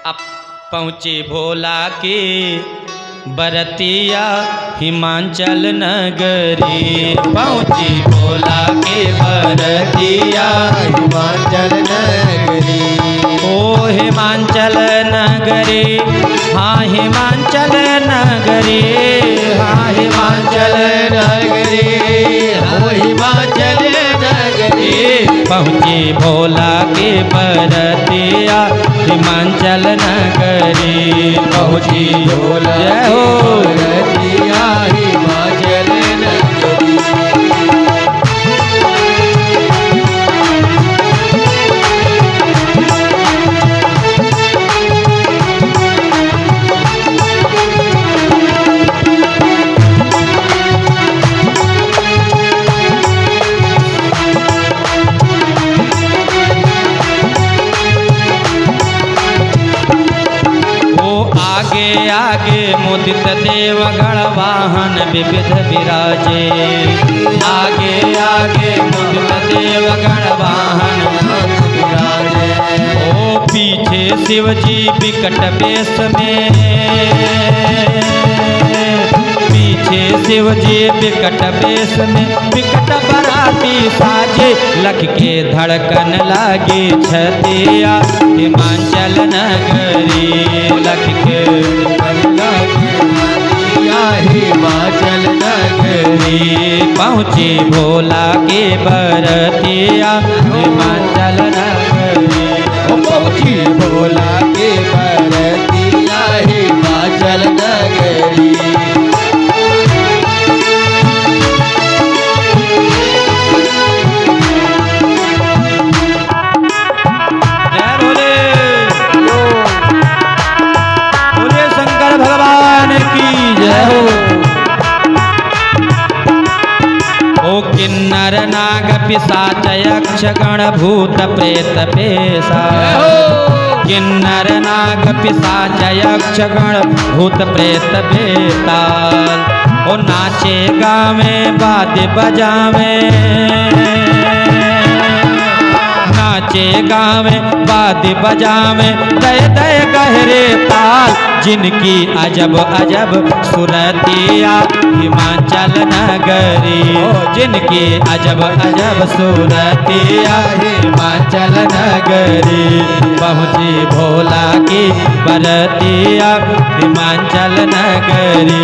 अब पहुँचे भोला के बरतिया हिमाचल नगरी। पहुँची भोला के बरतिया हिमाचल नगरी। ओ हिमाचल नगरी, हाँ हिमाचल नगरी, हाँ हिमाचल नगरी, हाँ हिमाचल नगरी। पहुँची भोला के बरतिया हिमाचल नगरी। पहुँची भोला जय हो बरतिया हिमाचल नगरी। आगे आगे मुदित देवगण वाहन विविध विराजे। आगे आगे मुदित देवगण वाहन विराजे। ओ पीछे शिवजी विकट वेश में, पीछे शिवजी विकट वेश में, विकट बराती साजे लख के धड़कन लागे छतिया हिमाचल नगरी। लख के हिमाचल नगरी। पहुँची भोला के बरतिया हिमाचल नगरी। पहुँची भोला के बरतिया हिमाचल नगरी। भगवान की जय हो। ओ किन्नर नाग पिशाच यक्ष गण भूत प्रेत पेशा। किन्नर नाग पिशाच यक्ष गण भूत प्रेत बेताल। ओ नाचे गावे वाद्य बजावे, नाचे गावे वाद्य बजावे, दय दय गहरे ताल। जिनकी अजब अजब सुरतिया हिमाचल नगरी। जिनकी अजब अजब सुरतिया हिमाचल नगरी। पहुँची भोला की बरतिया हिमाचल नगरी।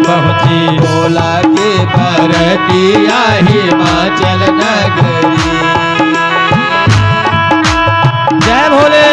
पहुँची भोला के बरतिया हिमाचल नगरी। जय भोले।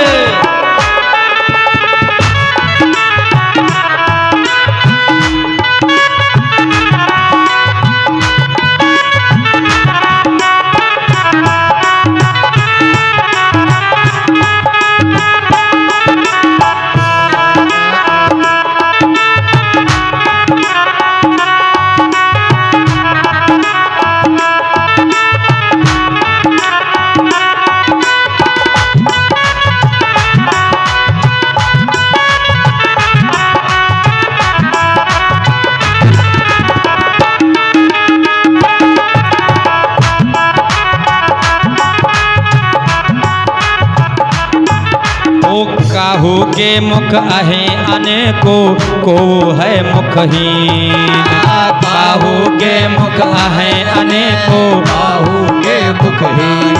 काहू के मुख अहे अनेको को है मुखहीन। काहू के मुख अहे अनेको काहू के मुखहीन।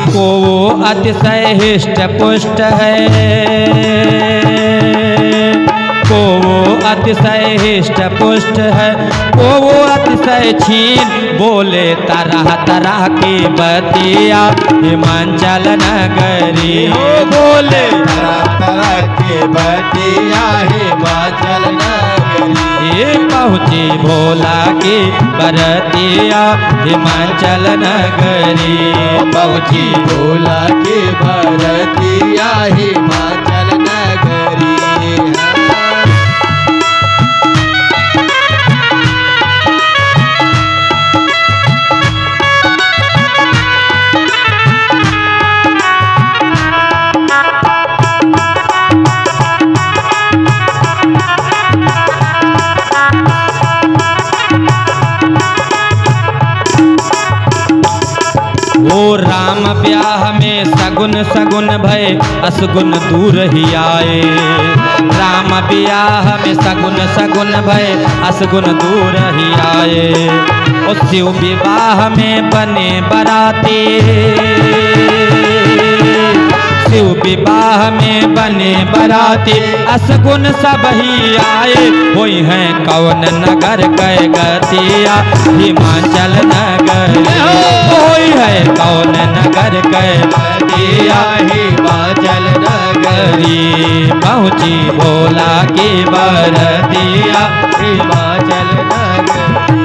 को वो अतिशय हिष्ट पुष्ट है, को वो अतिशय हिष्ट पुष्ट है, को वो अतिशय छीन बोले तरह तरह की बतिया हिमाचल नगरी। हो बोले तरह तरह की बतिया हिमाचल नगरी। पहुँची भोला की बरतिया हिमाचल नगरी। पहुँची भोला की बरतिया हिमाचल नगरी। राम ब्याह में सगुन सगुन भय असगुन दूर ही आए। राम ब्याह में सगुन सगुन भय असगुन दूर ही आए। और शिव विवाह में बने बराती, शिव विवाह में बने बराती असगुन सब ही आए। वही है कौन नगर कै गतिया हिमाचल नगर, वही है कौन नगर कै गतिया हिमाचल नगरी। पहुँची भोला की बरतिया हिमाचल नगरी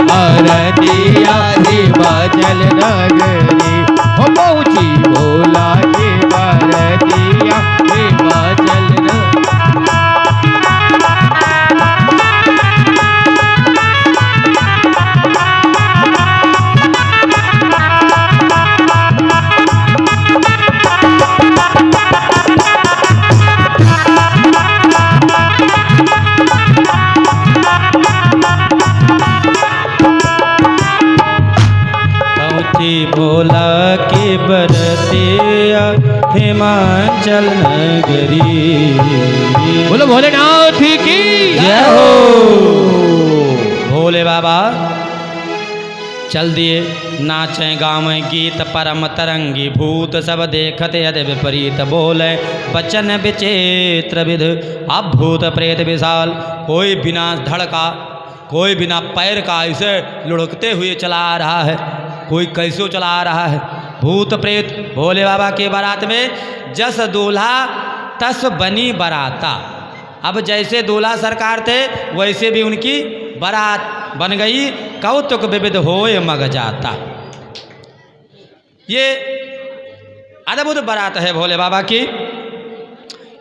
बरतिया हिमाचल नगरी। हो पहुँची भोला की बरतिया हिमाचल नगरी। भोला की बरतिया हिमाचल नगरी। बोलो भोलेनाथ की जय हो। भोले बाबा चल दिए नाचें गावें गीत परम तरंगी भूत सब देखत यदि विपरीत बोले बचन विचित्र विध। अब भूत प्रेत विशाल कोई बिना धड़ का कोई बिना पैर का ऐसे लुढ़कते हुए चला आ रहा है, कोई कैसे चला आ रहा है। भूत प्रेत भोले बाबा के बारात में जस दूल्हा तस बनी बराता। अब जैसे दूल्हा सरकार थे वैसे भी उनकी बारात बन गई। कौतुक विविध होए मग जाता। ये अद्भुत बारात है भोले बाबा की।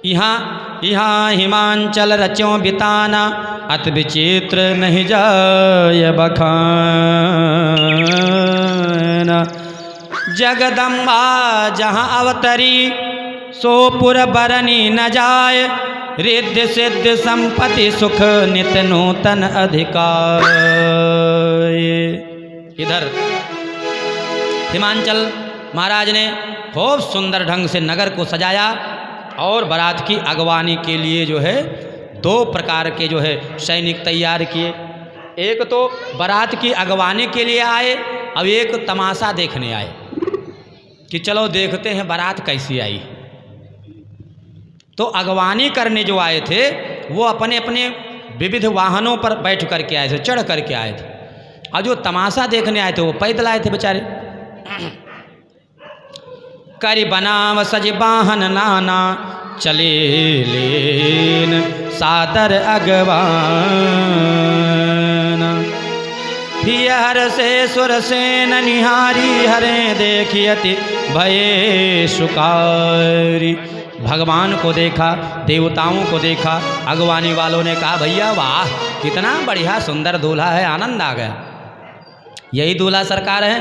यहाँ हिमाचल रच्यों बिताना अति विचित्र नहीं जाय बखाना। जगदम्बा जहाँ अवतरी सोपुर बरनी न जाय। रिद्धि सिद्धि संपत्ति सुख नित नूतन अधिकार। इधर हिमाचल महाराज ने खूब सुंदर ढंग से नगर को सजाया और बारात की अगवानी के लिए जो है 2 प्रकार के जो है सैनिक तैयार किए। एक तो बारात की अगवानी के लिए आए, अब एक तमाशा देखने आए कि चलो देखते हैं बारात कैसी आई। तो अगवानी करने जो आए थे वो अपने अपने विविध वाहनों पर बैठ करके आए थे, चढ़ करके आए थे। और जो तमाशा देखने आए थे वो पैदल आए थे बेचारे। करी बनाव सज वाहन नाना चले लेन सादर अगवाना। हर से सुर सेन निहारी हरे देखियति भये सुकारी। भगवान को देखा, देवताओं को देखा। अगवानी वालों ने कहा भैया वाह कितना बढ़िया सुंदर दूल्हा है, आनंद आ गया। यही दूल्हा सरकार है।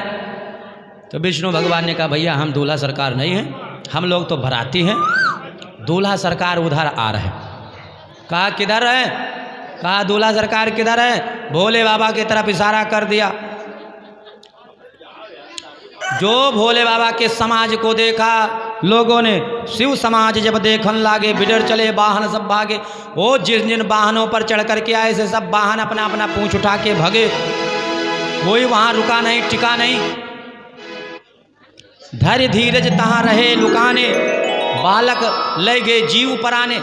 तो विष्णु भगवान ने कहा भैया हम दूल्हा सरकार नहीं हैं, हम लोग तो बराती हैं। दूल्हा सरकार उधर आ रहे। कहा किधर है? कहा दूल्हा सरकार किधर है? भोले बाबा की तरफ इशारा कर दिया। जो भोले बाबा के समाज को देखा लोगों ने, शिव समाज जब देखन लागे बिडर चले वाहन सब भागे। वो जिन जिन वाहनों पर चढ़ करके आए से सब वाहन अपना अपना पूंछ उठा के भगे। कोई वहां रुका नहीं, टिका नहीं। धैर्य धीरज तहाँ रहे लुकाने, बालक ले गए जीव पराने।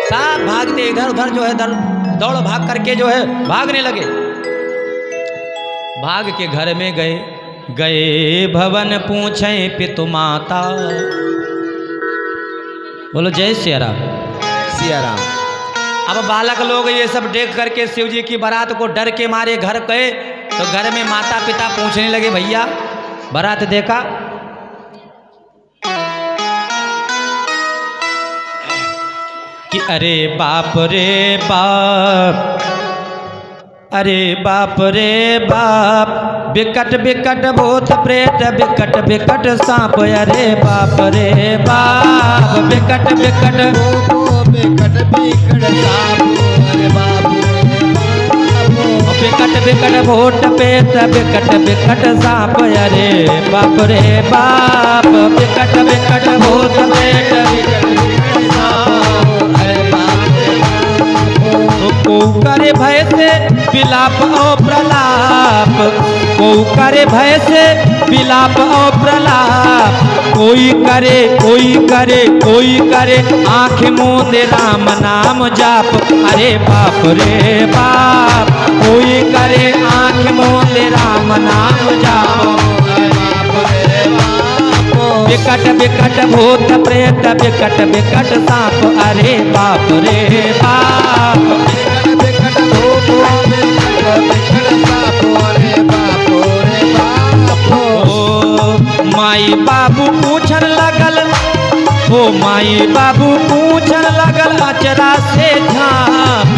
सब भागते इधर उधर जो है दौड़ भाग करके जो है भागने लगे। भाग के घर में गए भवन पूछे पितु माता। बोलो जय सिया राम। सिया राम। अब बालक लोग ये सब देख करके शिव जी की बारात को डर के मारे घर गए। तो घर में माता पिता पूछने लगे भैया बारात देखा? कि अरे बाप रे बाप, अरे बाप रे बाप, बिकट बिकट भूत प्रेत बिकट बिकट सांप। अरे बाप रे बाप, बिकट बिकट बिकट बिकट सांप। अरे बाप रे बाप, बिकट बिकट भूत पेत बिकट बिकट सांप अरे बाप रे बाप बिकट बिकट भूत पेत बिकट बिकट सांप अरे बाप रे बाप। को करे भय से विलाप और प्रलाप को करे भय से विलाप और प्रलाप कोई करे कोई करे कोई करे आँख मूंद राम नाम जाप अरे बाप रे बाप कोई करे आँख मूंद राम नाम जाप अरे बाप रे बाप। बिकट बिकट भूत प्रेत बिकट बिकट सांप अरे बाप रे बाप बिकट भूत बिकट सांप अरे बाप रे बाप। ओ माई बाबू पूछन लगल ओ माई बाबू पूछन लगल अचरा से झाँप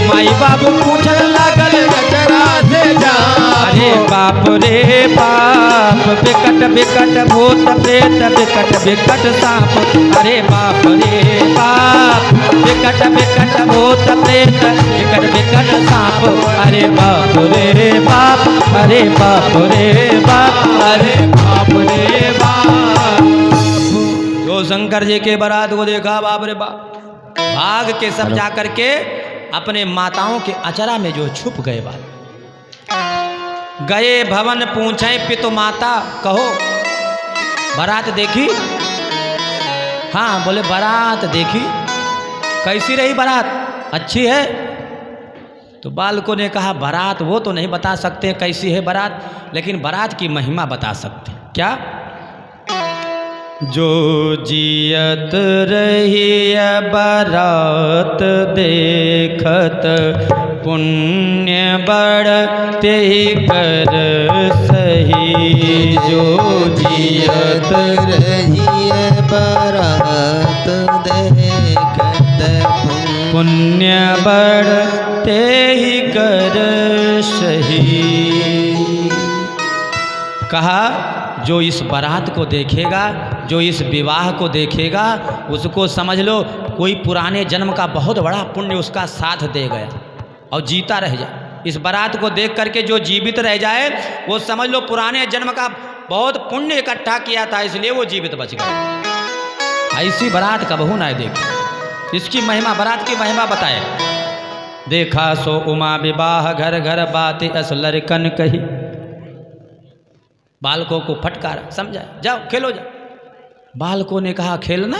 माई बाबू पूछन लगल अचरा से झाँप अरे बाप रे बाप बिकट बिकट भूत प्रेत बिकट बिकट सांप अरे बाप रे बाप बिकट बिकट भूत प्रेत बिकट बिकट सांप अरे बाप रे बाप अरे बाप रे बाप अरे बाप रे बाप। जो शंकर जी के बारात को देखा बाप रे बाप भाग के सब जा करके अपने माताओं के अचरा में जो छुप गए बात गए भवन पूछे पितु माता कहो बारात देखी। हाँ बोले बारात देखी कैसी रही बारात अच्छी है। तो बालकों ने कहा बारात वो तो नहीं बता सकते कैसी है बारात लेकिन बारात की महिमा बता सकते क्या। जो जियत रही बारात देखत पुण्य बढ़ते कर सही जो जियत रही बारात देखत पुण्य बढ़ते ही कर सही। कहा जो इस बारात को देखेगा जो इस विवाह को देखेगा उसको समझ लो कोई पुराने जन्म का बहुत बड़ा पुण्य उसका साथ दे गया और जीता रह जाए। इस बारात को देख करके जो जीवित रह जाए वो समझ लो पुराने जन्म का बहुत पुण्य इकट्ठा किया था इसलिए वो जीवित बच गया। ऐसी बारात कबहू ना देखे। इसकी महिमा बारात की महिमा बताए। देखा सो उमा विवाह घर घर बात अस लड़कन कही बालकों को फटकार समझा जाओ खेलो जाओ। बालकों ने कहा खेलना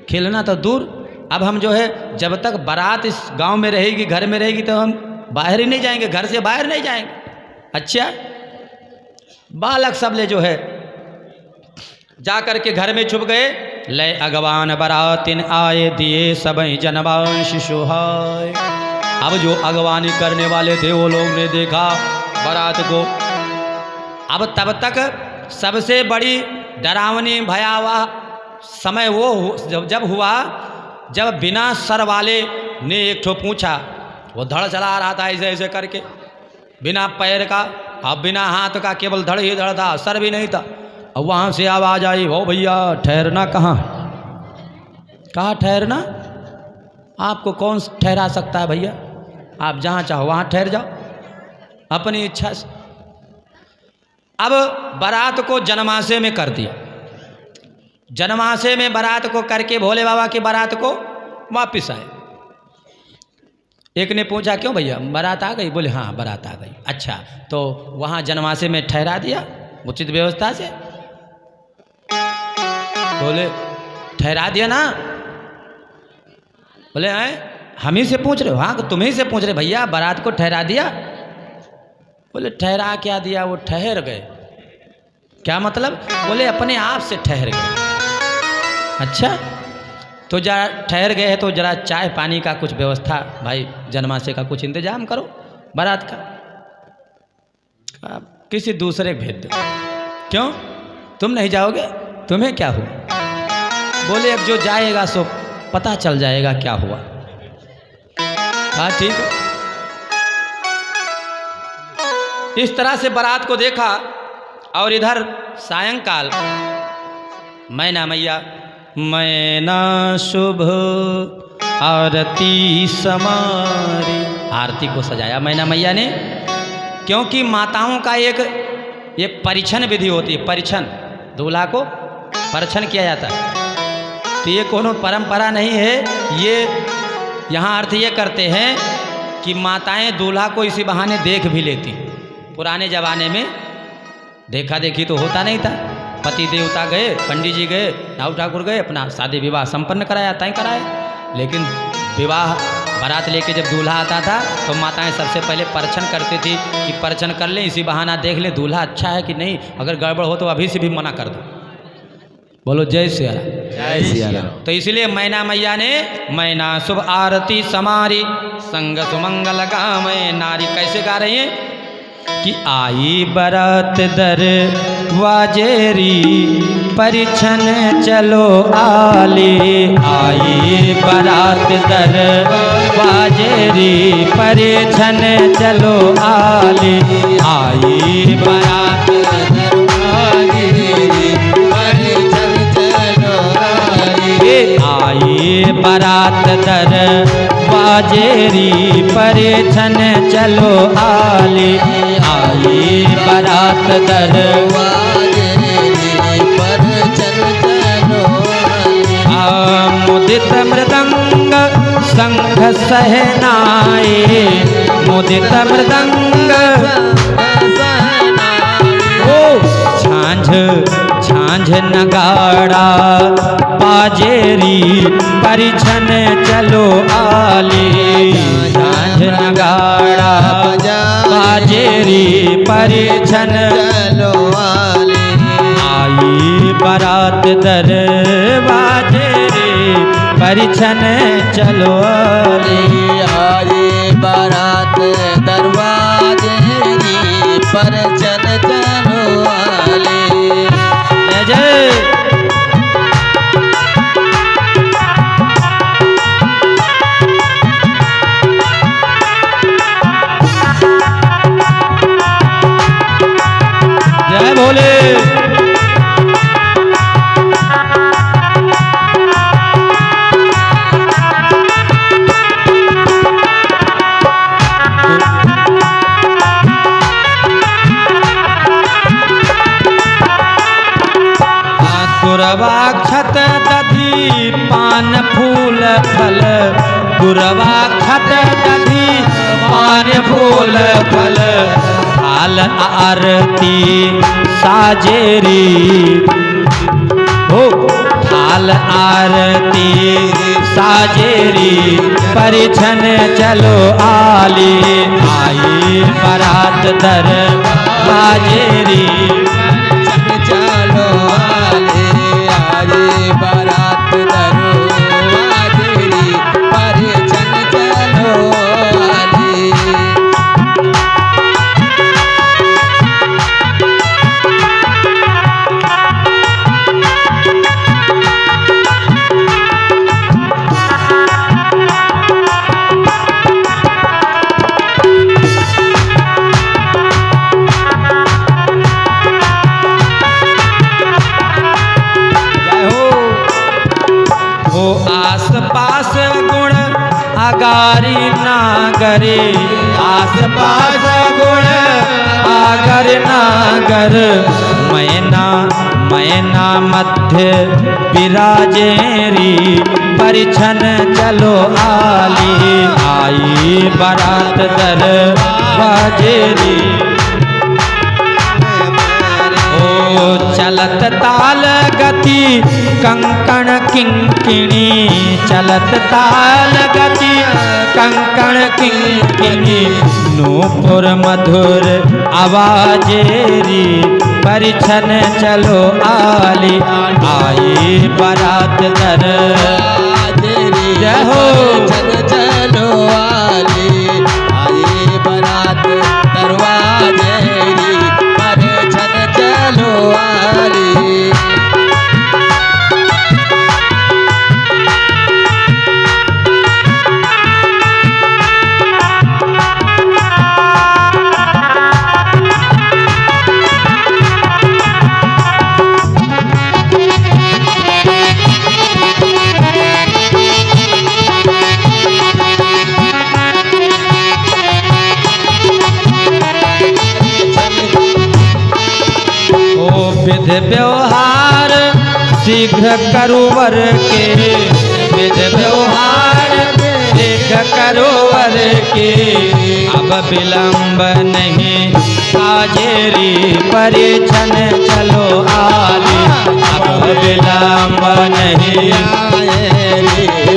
खेलना तो दूर अब हम जो है जब तक बारात इस गांव में रहेगी घर में रहेगी तो हम बाहर ही नहीं जाएंगे घर से बाहर नहीं जाएंगे। अच्छा बालक सब ले जो है जा कर के घर में छुप गए। ले अगवान बरातिन आए दिए सब जनवांश सुहाय। अब जो अगवानी करने वाले थे वो लोग ने देखा बारात को। अब तब तक सबसे बड़ी डरावनी भयावह समय वो जब हुआ जब बिना सर वाले ने एक ठो पूछा वो धड़ चला रहा था ऐसे ऐसे करके बिना पैर का अब बिना हाथ का केवल धड़ ही धड़ था सर भी नहीं था। अब वहाँ से आवाज़ आई हो भैया ठहरना कहाँ ठहरना आपको कौन ठहरा सकता है भैया आप जहाँ चाहो वहाँ ठहर जाओ अपनी इच्छा से। अब बारात को जनमासे में कर दिया। जनमासे में बारात को करके भोले बाबा की बारात को वापिस आए। एक ने पूछा क्यों भैया बारात आ गई बोले हाँ बारात आ गई। अच्छा तो वहाँ जनमासे में ठहरा दिया उचित व्यवस्था से बोले ठहरा दिया ना बोले आए हम ही से पूछ रहे हो हाँ तुम्हें से पूछ रहे भैया बारात को ठहरा दिया। बोले ठहरा क्या दिया वो ठहर गए। क्या मतलब बोले अपने आप से ठहर गए। अच्छा तो जरा ठहर गए हैं तो जरा चाय पानी का कुछ व्यवस्था भाई जनमासे का कुछ इंतजाम करो बारात का किसी दूसरे को भेज दो। क्यों तुम नहीं जाओगे तुम्हें क्या हुआ। बोले अब जो जाएगा सो पता चल जाएगा क्या हुआ। हाँ ठीक है। इस तरह से बारात को देखा और इधर सायंकाल मैना मैया मैना शुभ आरती समारी आरती को सजाया मैना मैया ने क्योंकि माताओं का एक ये परीक्षण विधि होती है, परीक्षण, दूल्हा को परीक्षण किया जाता है। तो ये कोनो परंपरा नहीं है, ये यहाँ अर्थ ये करते हैं कि माताएं दूल्हा को इसी बहाने देख भी लेती। पुराने ज़माने में देखा देखी तो होता नहीं था, पति देवता गए, पंडित जी गए, नाऊ ठाकुर गए, अपना शादी विवाह संपन्न कराया, तय कराया। लेकिन विवाह बारात लेके जब दूल्हा आता था तो माताएं सबसे पहले परीक्षण करती थी कि परीक्षण कर लें, इसी बहाना देख लें दूल्हा अच्छा है कि नहीं, अगर गड़बड़ हो तो अभी से भी मना कर दो। बोलो जय सिया राम। जय सिया राम। तो इसलिए मैना मैया ने मैना शुभ आरती समारी संग सुमंगल गावे नारी। कैसे गा रही हैं कि आई बरात दर वाजेरी परिछन चलो आले, आई बरात दर वाजेरी परिछन चलो आले, आई बरात दर वाजेरी परिछन चलो आले, आई बरात दर वाजेरी परिछन चलो आले, आई बरात दर मुदित मृदंग शंख सहनाए, मुदित मृदंग ओ झांझ झांझ नगाड़ा बाजेरी परिछन चलो आले, झांझ नगाड़ा बाजेरी परिछन चलो आले, आई बरात दर बाजेरी परिछन चलो आले, आई बारात दरवाजेरी परिछन चलो आले। जय जय। जय भोले। गुरवाक्षत दधी पान फूल फल, गुरवाक्षत दधी पान फूल फल, हाल आरती साजेरी हो, हाल आरती साजेरी परिछन चलो आले, आई बरात दर बाजेरी चलो आले, आई बारात दरवाजेरी परिछन चलो आले। आस पास गुण आगारी नागरे, आस पास गुण आगर नागर, मैना मैना मध्य विराजेरी परिछन चलो आली, आई बरात दर बाजेरी चलत ताल गति कंकण किंकिणी, चलत ताल गति कंकण किंकिणी, नूपुर मधुर आवाजेरी परिछन चलो आली, आई बरात दर जय हो चलो आली, आई बरात दरवाजेरी परिछन चलो आली। शीघ्र करो वर के विध व्यवहार, शीघ्र करो वर के अब विलंब नहीं, काजेरी परिछन चलो आली, अब विलंब नहीं।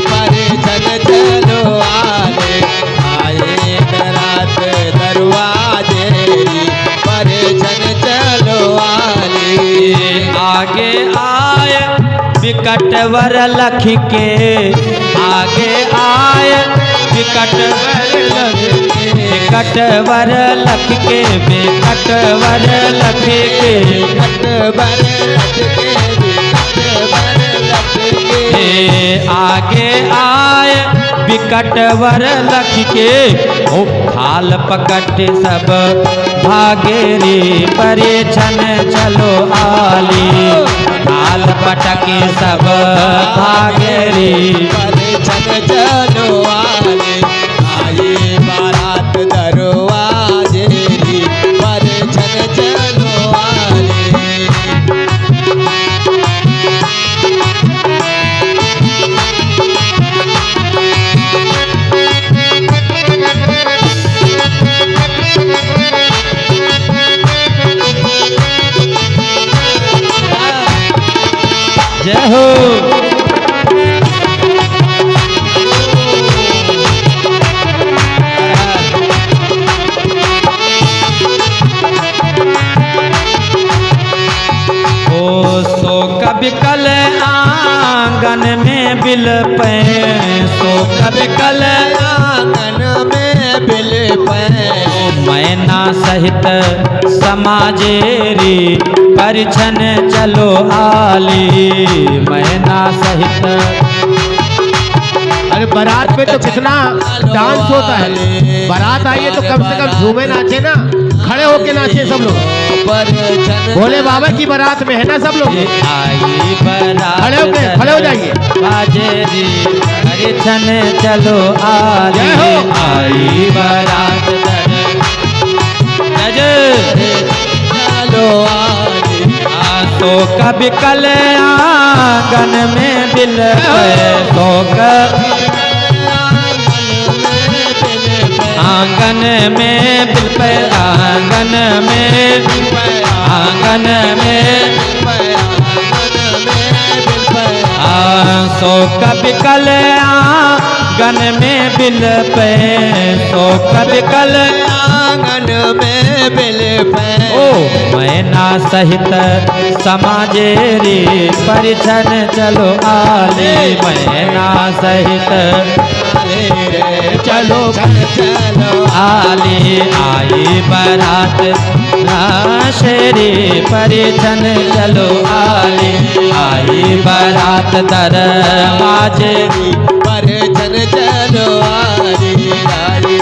परिछन चलो आले, आए बरात दरवाजे, परिछन चलो आले। आगे आए विकट वर लख के, आगे आए विकट वर लख के, विकट वर लख के, विकट वर लख के, विकट वर लख के, विकट वर लख के। आगे आए विकट वर लख के, ओ थाल पकट सब भागेरी परिछन चलो आली, थाल पटक सब भागेरी परिछन चलो आले, आए बारात दरवाजे, परिछन चलो आले। जय हो। ओ शोक विकल आंगन में बिल पे, शोक विकल आंगन में बिल पे, मैना सहित समाजेरी परिछन चलो आली, मैना सहित। अरे बारात में तो कितना डांस होता है, बारात आई है तो कम से कम झूमे नाचे ना, खड़े होके नाचे सब लोग। भोले बाबा की बारात में है ना सब लोग, आई बारात खड़े हो जाइए। बाजेरी परिछन चलो आली, आई बारात चलो आले। शोक विकल आंगन में बिल पे, शोक आंगन में बिल पे, आंगन में, आंगन में, शोक विकल आंगन में बिल पे, शोक विकल आंगन में बिल पे। ओ मैना सहित समाजेरी परिछन चलो आली, मैना सहित चलो चलो आली, आई बारात राशेरी परिछन चलो आली, आई बारात दरवाजे, परिछन चलो आली, आली।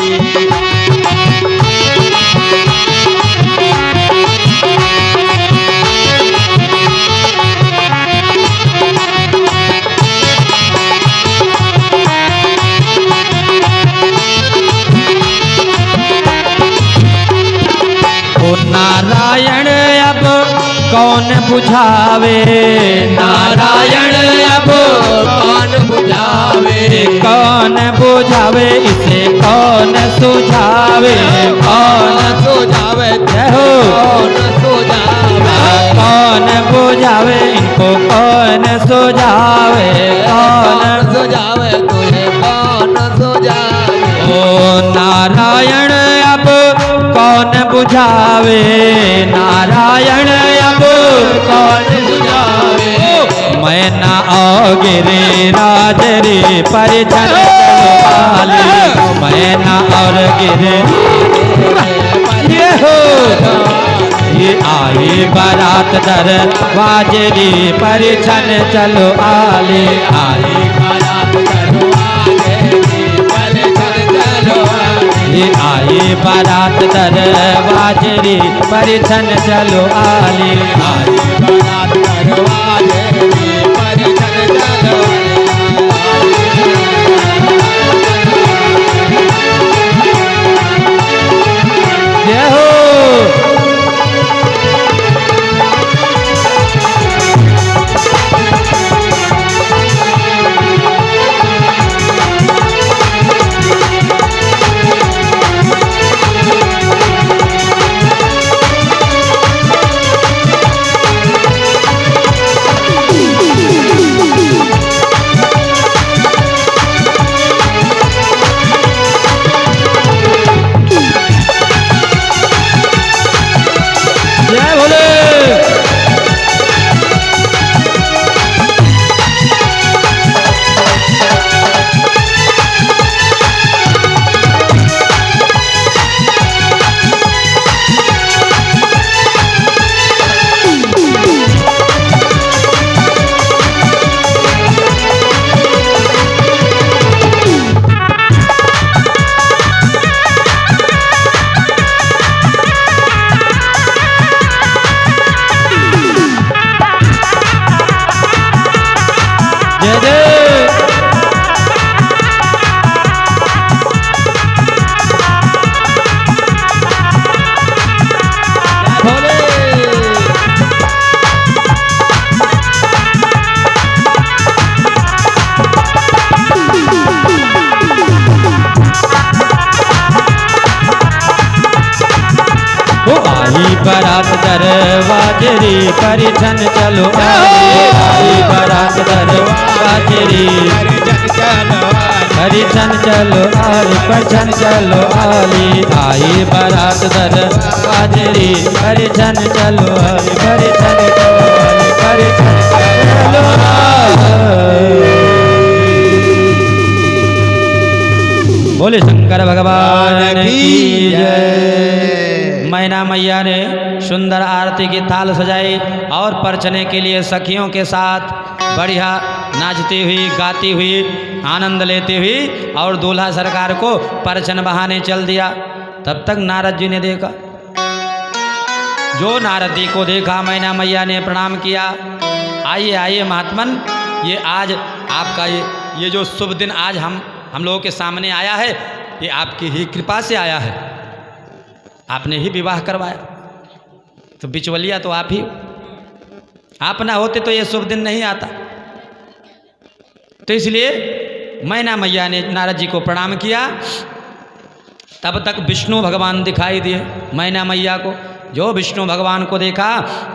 ओ नारायण अब कौन बुझावे, नारायण अब कौन बुझावे, कौन बुझावे, इसे कौन सुझावे, कौन सुझावे, जय हो। कौन सुझावे, कौन बुझावे इनको, कौन सुझावे, कौन सुझावे तुझे, कौन सुझावे। ओ नारायण अब कौन बुझावे, नारायण अब कौन बुझावे, मैना आओ गिरे राज रे परिछन चलो आली, मैना और गिरे ये हो, ये आई बारात दरवाजे परिछन चलो आली, आई बारात दरवाजे, परिछन चलो आली, ये आई बारात दरवाजे परिछन चलो आली, आई बारात दरवाजे, परिछन चलो जय हो। जय जय। वो आई बारात दरवाजेरी परिछन चलो आली, आई बारात दरवाजेरी परिछन चलो आली, परिछन चलो आली, आई बारात दरवाजेरी परिछन चलो आली, परिछन चलो आली, परिछन चलो आली। बोले शंकर भगवान की जय। मैना मैया ने सुंदर आरती की थाल सजाई और परचने के लिए सखियों के साथ बढ़िया नाचती हुई गाती हुई आनंद लेती हुई और दूल्हा सरकार को परचन बहाने चल दिया। तब तक नारद जी ने देखा। जो नारद जी को देखा मैना मैया ने प्रणाम किया। आइए आइए महात्मन, ये आज आपका ये जो शुभ दिन आज हम लोगों के सामने आया है, ये आपकी ही कृपा से आया है। आपने ही विवाह करवाया, तो बिचवलिया तो आप ही, आप ना होते तो ये शुभ दिन नहीं आता। तो इसलिए मैना मैया ने नारद जी को प्रणाम किया। तब तक विष्णु भगवान दिखाई दिए मैना मैया को। जो विष्णु भगवान को देखा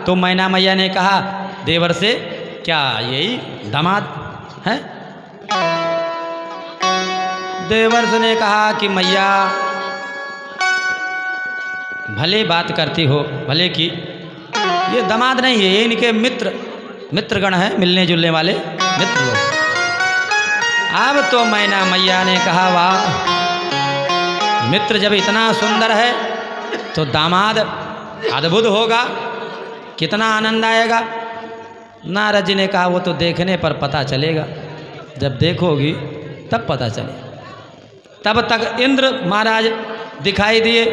तो मैना मैया ने कहा देवर से, क्या यही दामाद है? देवर्ष ने कहा कि मैया भले बात करती हो, भले की ये दामाद नहीं है, ये इनके मित्रगण हैं, मिलने जुलने वाले मित्र लोग। अब तो मैना मैया ने कहा वाह, मित्र जब इतना सुंदर है तो दामाद अद्भुत होगा, कितना आनंद आएगा। नारद जी ने कहा वो तो देखने पर पता चलेगा, जब देखोगी तब पता चलेगा। तब तक इंद्र महाराज दिखाई दिए।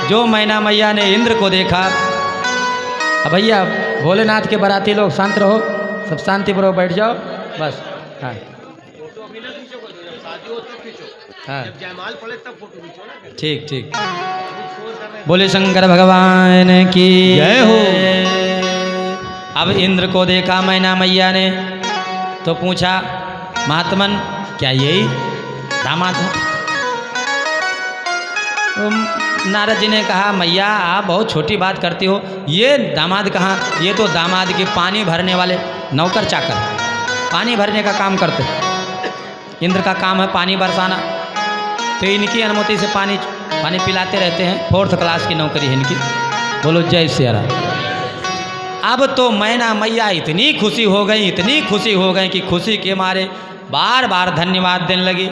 जो मैना मैया ने इंद्र को देखा। अब भैया भोलेनाथ के बाराती लोग शांत रहो, सब शांतिपूर्वक बैठ जाओ बस। हाँ हाँ ठीक ठीक। बोले शंकर भगवान की जय हो। अब इंद्र को देखा मैना मैया ने तो पूछा महात्मन, क्या यही दामाद है? नारद जी ने कहा मैया आप बहुत छोटी बात करती हो, ये दामाद कहाँ, ये तो दामाद के पानी भरने वाले नौकर चाकर, पानी भरने का काम करते। इंद्र का काम है पानी बरसाना, तो इनकी अनुमति से पानी पिलाते रहते हैं। 4th क्लास की नौकरी है इनकी। बोलो जय सिया राम। अब तो मैना मैया इतनी खुशी हो गई, इतनी खुशी हो गई कि खुशी के मारे बार बार धन्यवाद देने लगी।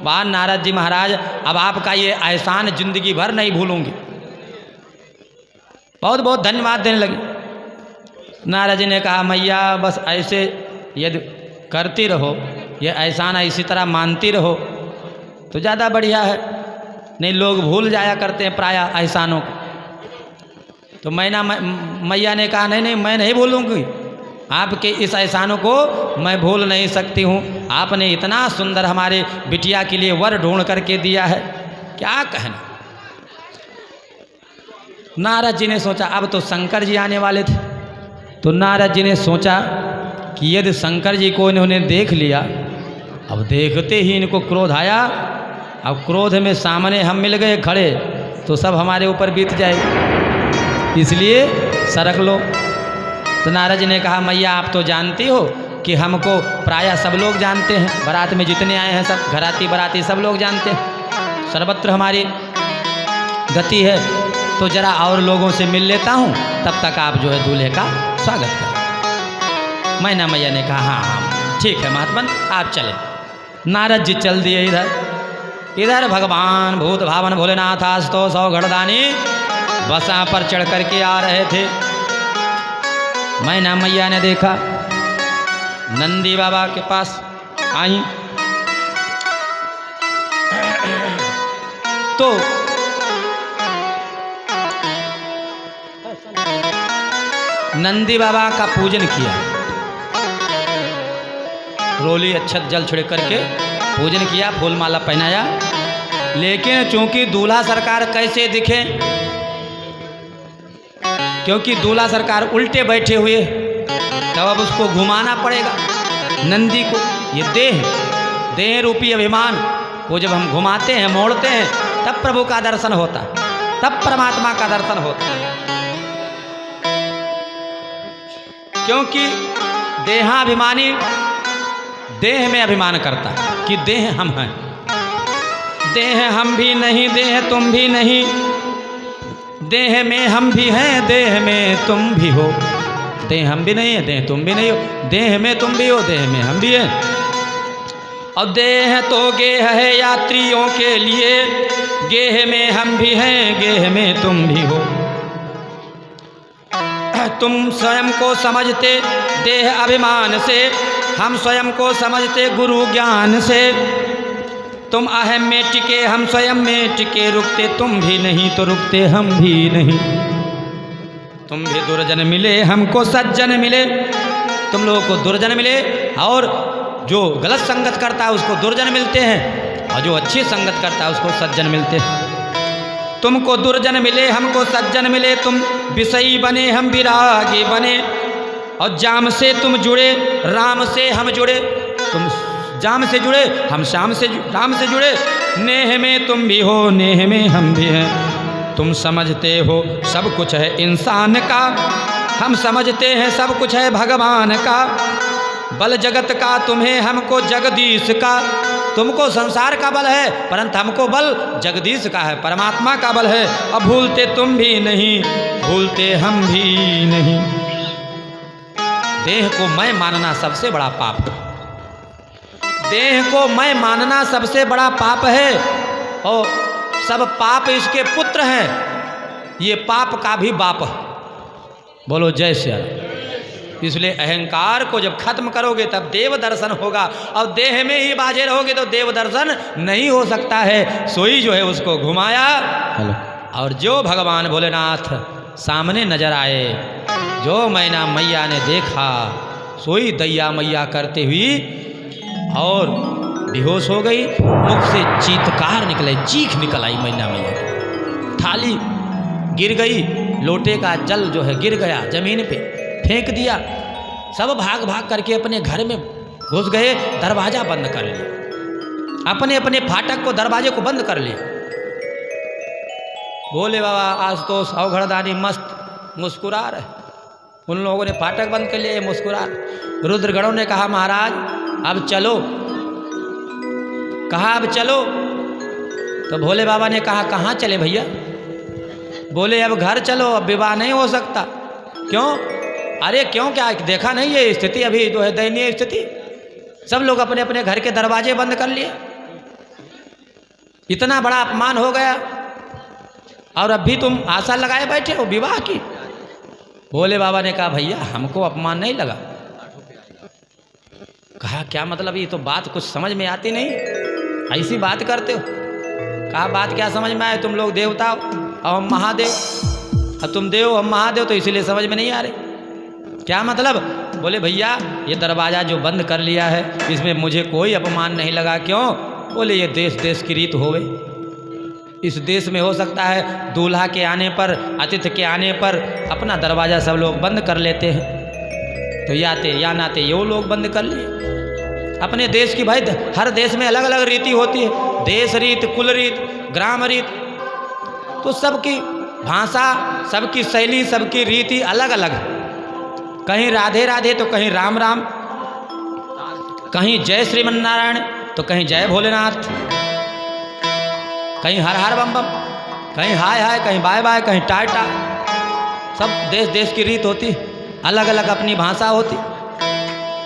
वाह नारद जी महाराज, अब आपका ये एहसान जिंदगी भर नहीं भूलूंगी। बहुत बहुत धन्यवाद देने लगी। नारद जी ने कहा मैया बस ऐसे यदि करती रहो, ये एहसान इसी तरह मानती रहो तो ज़्यादा बढ़िया है, नहीं लोग भूल जाया करते हैं प्रायः एहसानों को। तो मैना मैया ने कहा नहीं नहीं मैं नहीं भूलूंगी, आपके इस एहसानों को मैं भूल नहीं सकती हूँ। आपने इतना सुंदर हमारे बिटिया के लिए वर ढूंढ करके दिया है, क्या कहना। नारद जी ने सोचा अब तो शंकर जी आने वाले थे, तो नारद जी ने सोचा कि यदि शंकर जी को इन्होंने देख लिया, अब देखते ही इनको क्रोध आया, अब क्रोध में सामने हम मिल गए खड़े तो सब हमारे ऊपर बीत जाएगी, इसलिए सरक लो। तो नारद जी ने कहा मैया आप तो जानती हो कि हमको प्रायः सब लोग जानते हैं, बारात में जितने आए हैं सब घराती बाराती सब लोग जानते हैं, सर्वत्र हमारी गति है, तो जरा और लोगों से मिल लेता हूँ, तब तक आप जो है दूल्हे का स्वागत करें। मैना मैया ने कहा हाँ हाँ ठीक है महात्मन आप चले। नारद जी चल दिए इधर भगवान भूत भावन भोलेनाथ आस्तो सौ घड़दानी बसा पर चढ़ करके आ रहे थे। मैना मैया ने देखा, नंदी बाबा के पास आई तो नंदी बाबा का पूजन किया। रोली अक्षत जल छिड़क करके पूजन किया, फूल माला पहनाया। लेकिन चूंकि दूल्हा सरकार कैसे दिखे, क्योंकि दूल्हा सरकार उल्टे बैठे हुए, तब अब उसको घुमाना पड़ेगा नंदी को। ये देह रूपी अभिमान को जब हम घुमाते हैं, मोड़ते हैं, तब प्रभु का दर्शन होता, तब परमात्मा का दर्शन होता। क्योंकि देहाभिमानी देह में अभिमान करता कि देह हम हैं, देह हम भी नहीं, देह तुम भी नहीं, देह में हम भी हैं, देह में तुम भी हो। देह हम भी नहीं है, देह तुम भी नहीं हो, देह में तुम भी हो, देह में हम भी हैं। और देह तो गेह है यात्रियों के लिए, गेह में हम भी हैं, गेह में तुम भी हो। तुम स्वयं को समझते देह अभिमान से, हम स्वयं को समझते गुरु ज्ञान से। तुम अहम में टिके, हम स्वयं में टिके, रुकते तुम भी नहीं तो रुकते हम भी नहीं। तुम भी दुर्जन मिले, हमको सज्जन मिले। तुम लोगों को दुर्जन मिले, और जो गलत संगत करता है उसको दुर्जन मिलते हैं, और जो अच्छी संगत करता है उसको सज्जन मिलते हैं। तुमको दुर्जन मिले, हमको सज्जन मिले। तुम विषयी बने, हम विरागी बने। और जाम से तुम जुड़े, राम से हम जुड़े। तुम जाम से जुड़े, हम राम से जुड़े। नेह में तुम भी हो, नेह में हम भी हैं। तुम समझते हो सब कुछ है इंसान का, हम समझते हैं सब कुछ है भगवान का। बल जगत का तुम्हें, हमको जगदीश का। तुमको संसार का बल है, परंतु हमको बल जगदीश का है, परमात्मा का बल है। अब भूलते तुम भी नहीं, भूलते हम भी नहीं। देह को मैं मानना सबसे बड़ा पाप है। देह को मैं मानना सबसे बड़ा पाप है, और सब पाप इसके पुत्र हैं। ये पाप का भी बाप है। बोलो जय श्री राम। इसलिए अहंकार को जब खत्म करोगे तब देव दर्शन होगा, और देह में ही बाजे रहोगे तो देव दर्शन नहीं हो सकता है। सोई जो है उसको घुमाया, और जो भगवान भोलेनाथ सामने नजर आए, जो मैना मैया ने देखा, सोई दैया मैया करते हुई और बेहोश हो गई। मुख से चीत्कार निकले, चीख निकल आई मैना मैया की। थाली गिर गई, लोटे का जल जो है गिर गया जमीन पे, फेंक दिया। सब भाग भाग करके अपने घर में घुस गए, दरवाजा बंद कर लिया, अपने अपने फाटक को, दरवाजे को बंद कर लिया। बोले बाबा आज तो सौघड़दानी मस्त मुस्कुरा रहे। उन लोगों ने फाटक बंद कर लिए, मुस्कुरा रहे। रुद्रगणों ने कहा महाराज अब चलो। कहा अब चलो, तो भोले बाबा ने कहा कहाँ चले भैया? बोले अब घर चलो, अब विवाह नहीं हो सकता। क्यों? अरे क्यों, क्या देखा नहीं ये स्थिति अभी जो है दयनीय स्थिति, सब लोग अपने अपने घर के दरवाजे बंद कर लिए, इतना बड़ा अपमान हो गया, और अब भी तुम आशा लगाए बैठे हो विवाह की। भोले बाबा ने कहा भैया हमको अपमान नहीं लगा। कहा क्या मतलब, ये तो बात कुछ समझ में आती नहीं, ऐसी बात करते हो। कहा बात क्या समझ में आए, तुम लोग देवता हो और हम महादेव, और तुम देव हम महादेव, तो इसीलिए समझ में नहीं आ रही। क्या मतलब? बोले भैया ये दरवाज़ा जो बंद कर लिया है इसमें मुझे कोई अपमान नहीं लगा। क्यों? बोले ये देश देश की रीत होवे। इस देश में हो सकता है दूल्हा के आने पर, अतिथि के आने पर अपना दरवाज़ा सब लोग बंद कर लेते हैं, तो याते या नाते ये लोग बंद कर लिए। अपने देश की भाई हर देश में अलग अलग रीति होती है, देश रीत, कुल रीत, ग्राम रीत, तो सबकी भाषा, सबकी शैली, सबकी रीति अलग अलग। कहीं राधे राधे तो कहीं राम राम, कहीं जय श्रीमन्नारायण तो कहीं जय भोलेनाथ, कहीं हर हर बम बम, कहीं हाय हाय, कहीं बाय बाय, कहीं टाटा। सब देश देश की रीत होती, अलग अलग अपनी भाषा होती,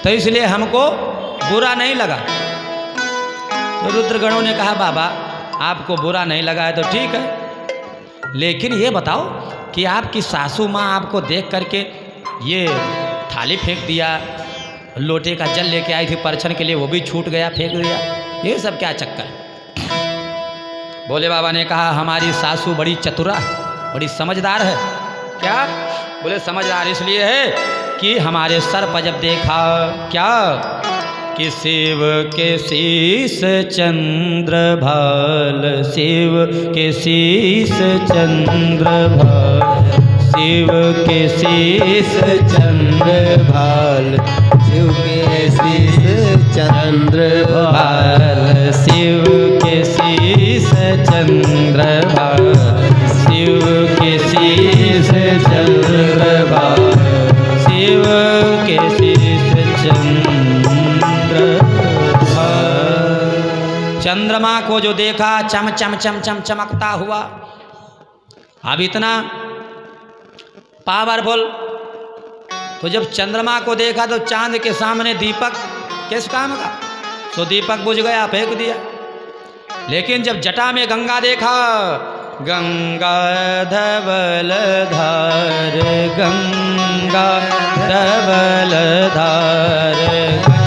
तो इसलिए हमको बुरा नहीं लगा। तो रुद्रगणों ने कहा बाबा आपको बुरा नहीं लगा है तो ठीक है, लेकिन ये बताओ कि आपकी सासू माँ आपको देख करके ये थाली फेंक दिया, लोटे का जल लेके आई थी परछन के लिए, वो भी छूट गया, फेंक दिया, ये सब क्या चक्कर? भोले बाबा ने कहा हमारी सासू बड़ी चतुरा है, बड़ी समझदार है। क्या? बोले समझदार इसलिए है कि हमारे सर पर जब देखा, क्या कि शिव के शीस चंद्र भाल, शिव के शीस चंद्र भाल, शिव के शीस चंद्र भाल, शिव के शीस चंद्र भाल, शिव के शीस चंद्र भाल, शिव के शीस चंद्र भाल, शिव के शीस चंद्र भाल। चंद्रमा को जो देखा चम चम चम चम चमकता हुआ, अब इतना पावरफुल, तो जब चंद्रमा को देखा तो चांद के सामने दीपक किस काम का, तो दीपक बुझ गया, फेंक दिया। लेकिन जब जटा में गंगा देखा, गंगा धवल धार, गंगा धवल धार,